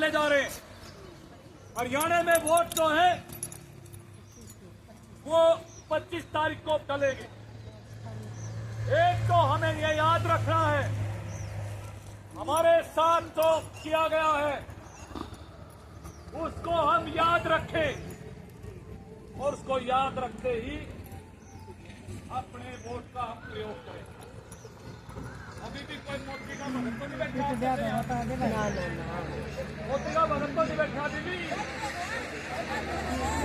डालने जा रहे हैं। हरियाणा में वोट जो है वो 25 तारीख को डलेंगे। एक तो हमें ये याद रखना है, हमारे साथ जो किया गया है उसको हम याद रखें और उसको याद रखते ही अपने वोट का हम प्रयोग करें। अभी भी कोई मोदी का भगत तो नहीं बैठा, मोदी का भगत तो नहीं बैठा। दीदी,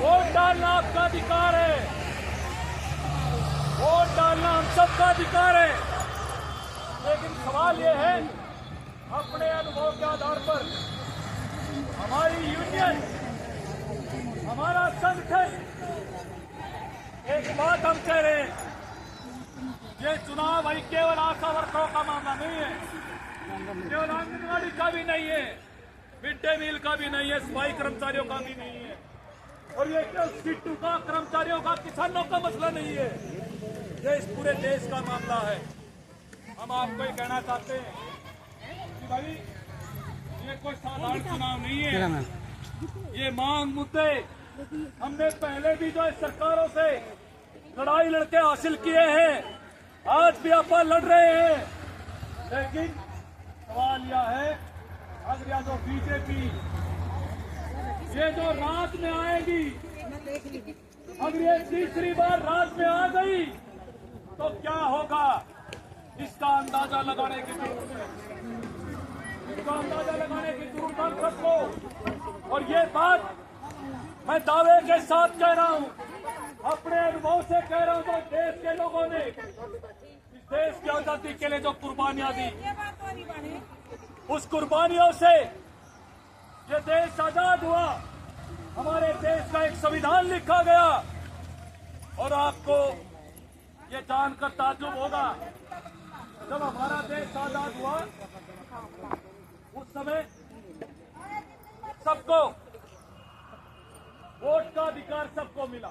वोट डालना आपका अधिकार है, वोट डालना हम सबका अधिकार है। लेकिन सवाल ये है, अपने अनुभव के आधार पर हमारी यूनियन, हमारा संगठन एक बात हम कह रहे हैं, ये चुनाव भाई केवल आशा वर्करों का मामला नहीं है, केवल आंगनबाड़ी का भी नहीं है, मिड डे मील का भी नहीं है, सफाई कर्मचारियों का भी नहीं है, और ये सीटू का, कर्मचारियों का, किसानों का मसला नहीं है, ये इस पूरे देश का मामला है। हम आपको ये कहना चाहते हैं कि भाई ये कोई साधारण चुनाव नहीं है, ये मांग मुद्दे हमने पहले भी जो सरकारों से लड़ाई लड़के हासिल किए हैं, आज भी आप लड़ रहे हैं। लेकिन सवाल यह है, अगर यह जो बीजेपी ये जो राज में आएगी, अगर ये तीसरी बार राज में आ गई तो क्या होगा, इसका अंदाजा लगाने की जरूरत है, इसका अंदाजा लगाने की जरूरत हम सबको। और ये बात मैं दावे के साथ कह रहा हूं, अपने अनुभव से कह रहा हूं, तो देश के लोगों ने इस देश की आजादी के लिए जो कुर्बानियां दी, उस कुर्बानियों से ये देश आजाद हुआ, हमारे देश का एक संविधान लिखा गया। और आपको ये जानकर ताज्जुब होगा, जब हमारा देश आजाद हुआ उस समय सबको वोट का अधिकार सबको मिला।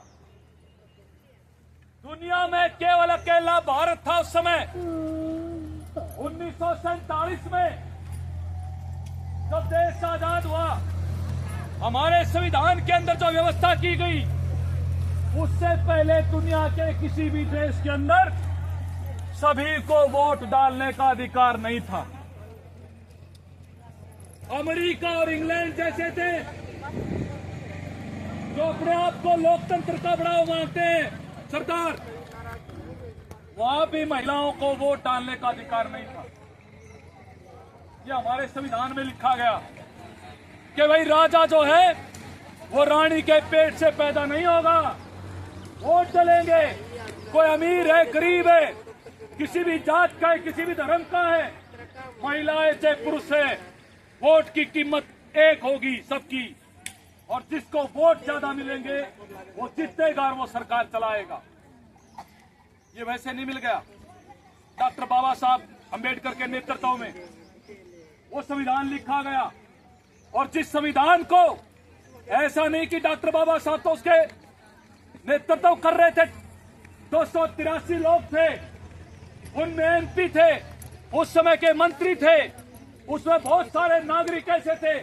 दुनिया में केवल अकेला भारत था उस समय। 1947 में जब देश आजाद हुआ, हमारे संविधान के अंदर जो व्यवस्था की गई, उससे पहले दुनिया के किसी भी देश के अंदर सभी को वोट डालने का अधिकार नहीं था। अमेरिका और इंग्लैंड जैसे थे जो अपने आप को लोकतंत्र का बढ़ावा मानते हैं सरकार, वहां भी महिलाओं को वोट डालने का अधिकार नहीं था। ये हमारे संविधान में लिखा गया कि भाई राजा जो है वो रानी के पेट से पैदा नहीं होगा, वोट डालेंगे। कोई अमीर है, गरीब है, किसी भी जात का है, किसी भी धर्म का है, महिलाएं चाहे पुरुष है, वोट की कीमत एक होगी सबकी, और जिसको वोट ज्यादा मिलेंगे वो जीतेगा और वो सरकार चलाएगा। ये वैसे नहीं मिल गया। डॉक्टर बाबा साहब अंबेडकर के नेतृत्व में वो संविधान लिखा गया, और जिस संविधान को, ऐसा नहीं कि डॉक्टर बाबा साहब तो उसके नेतृत्व कर रहे थे, 283 लोग थे, उनमें एमपी थे, उस समय के मंत्री थे, उसमें बहुत सारे नागरिक ऐसे थे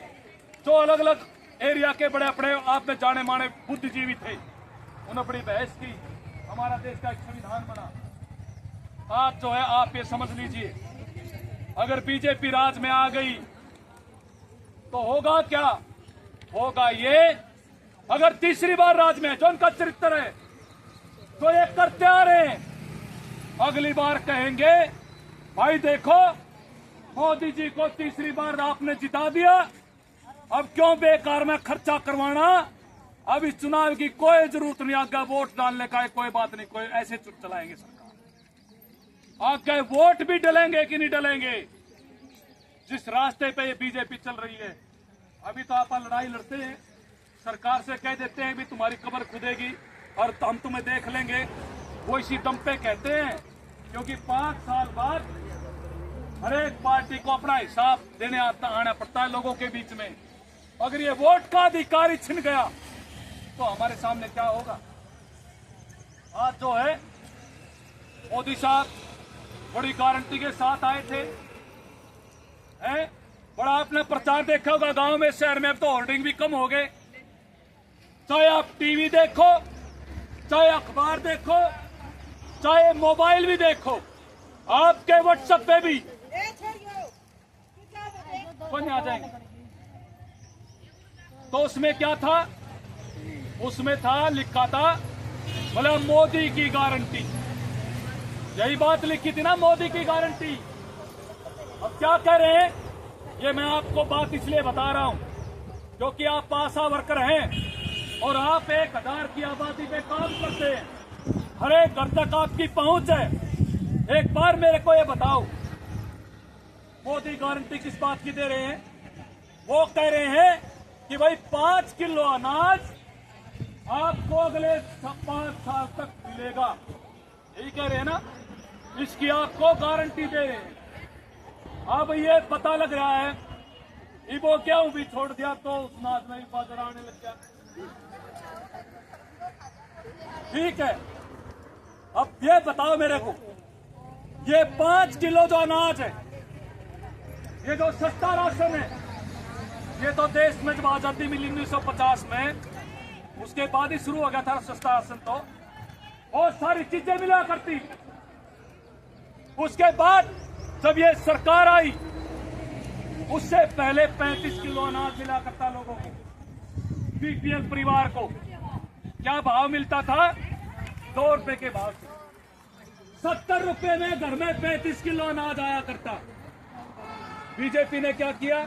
जो अलग अलग एरिया के बड़े बड़े आप में जाने माने बुद्धिजीवी थे। उन्होंने बड़ी बहस की, हमारा देश का एक संविधान बना। आज जो है आप ये समझ लीजिए, अगर बीजेपी राज में आ गई तो होगा क्या, होगा ये, अगर तीसरी बार राज में, जो उनका चरित्र है, तो ये करते आ रहे हैं, अगली बार कहेंगे भाई देखो मोदी जी को तीसरी बार आपने जिता दिया, अब क्यों बेकार में खर्चा करवाना, अब इस चुनाव की कोई जरूरत नहीं, आगे वोट डालने का कोई बात नहीं, कोई ऐसे चलाएंगे सरकार। आगे वोट भी डलेंगे कि नहीं डलेंगे, जिस रास्ते पे ये बीजेपी चल रही है। अभी तो आप लड़ाई लड़ते हैं, सरकार से कह देते हैं भी तुम्हारी कब्र खुदेगी और हम तुम्हें देख लेंगे, वो इसी दम पे कहते हैं, क्योंकि 5 साल बाद हर एक पार्टी को अपना हिसाब देने आना पड़ता है लोगों के बीच में। अगर ये वोट का अधिकार ही छिन गया तो हमारे सामने क्या होगा। आज जो है मोदी साहब बड़ी गारंटी के साथ आए थे, हैं? बड़ा आपने प्रचार देखा होगा गांव में, शहर में, अब तो होर्डिंग भी कम हो गए। चाहे आप टीवी देखो, चाहे अखबार देखो, चाहे मोबाइल भी देखो, आपके व्हाट्सएप पे भी कौन आ जाएंगे। तो उसमें क्या था? उसमें था, लिखा था बोला मोदी की गारंटी। यही बात लिखी थी ना, मोदी की गारंटी। अब क्या कह रहे हैं? ये मैं आपको बात इसलिए बता रहा हूं क्योंकि आप आशा वर्कर हैं और आप 1000 की आबादी पे काम करते हैं, हर एक घर तक आपकी पहुंच है। एक बार मेरे को ये बताओ, मोदी गारंटी किस बात की दे रहे हैं? वो कह रहे हैं कि भाई 5 किलो अनाज आपको अगले 5 साल तक मिलेगा। यही कह रहे हैं ना, इसकी आपको गारंटी दे रहे हैं। अब ये पता लग रहा है कि वो क्या भी छोड़ दिया तो उस नाच में भी बाजार आने लग गया। ठीक है, अब ये बताओ मेरे को, ये 5 किलो जो अनाज है, ये जो सस्ता राशन है, ये तो देश में जब आजादी मिली 1950 में, उसके बाद ही शुरू हो गया था सस्ता राशन। तो और सारी चीजें मिला करती। उसके बाद जब ये सरकार आई, उससे पहले 35 किलो अनाज मिला करता लोगों को, बीपीएल परिवार को। क्या भाव मिलता था? 2 रुपए के भाव से। 70 रुपए में घर में 35 किलो अनाज आया करता। बीजेपी ने क्या किया?